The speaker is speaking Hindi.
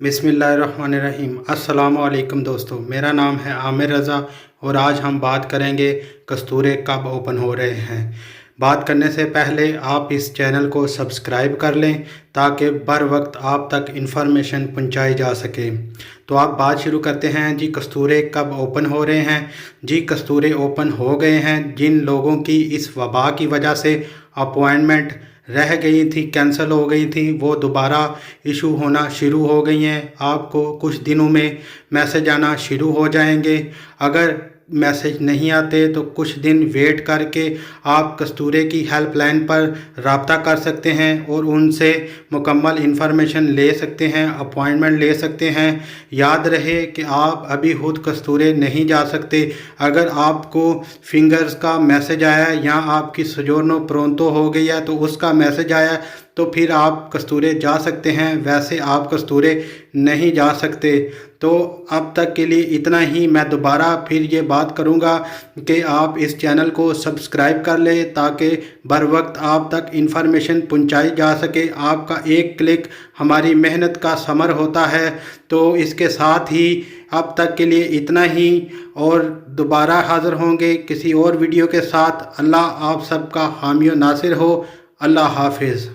बिस्मिल्लाहिर्रहमानिर्रहीम। अस्सलामुअलैकुम दोस्तों, मेरा नाम है आमिर रज़ा और आज हम बात करेंगे कस्तूरे कब ओपन हो रहे हैं। बात करने से पहले आप इस चैनल को सब्सक्राइब कर लें ताकि बर वक्त आप तक इन्फॉर्मेशन पहुंचाई जा सके। तो आप बात शुरू करते हैं जी। कस्तूरे कब ओपन हो रहे हैं जी? कस्तूरे ओपन हो गए हैं। जिन लोगों की इस वबा की वजह से अपॉइंटमेंट रह गई थी, कैंसिल हो गई थी, वो दोबारा इशू होना शुरू हो गई हैं। आपको कुछ दिनों में मैसेज आना शुरू हो जाएंगे। अगर मैसेज नहीं आते तो कुछ दिन वेट करके आप कस्तूरे की हेल्पलाइन पर रब्ता कर सकते हैं और उनसे मुकम्मल इन्फॉर्मेशन ले सकते हैं, अपॉइंटमेंट ले सकते हैं। याद रहे कि आप अभी खुद कस्तूरे नहीं जा सकते। अगर आपको फिंगर्स का मैसेज आया या आपकी सोजोर्नो प्रोंतो हो गई है तो उसका मैसेज आया तो फिर आप कस्तूरे जा सकते हैं, वैसे आप कस्तूरे नहीं जा सकते। तो अब तक के लिए इतना ही। मैं दोबारा फिर ये बात करूँगा कि आप इस चैनल को सब्सक्राइब कर लें ताकि बर वक्त आप तक इन्फॉर्मेशन पहुंचाई जा सके। आपका एक क्लिक हमारी मेहनत का समर होता है। तो इसके साथ ही अब तक के लिए इतना ही और दोबारा हाज़िर होंगे किसी और वीडियो के साथ। अल्लाह आप सबका हामी व नासिर हो। अल्लाह हाफिज़।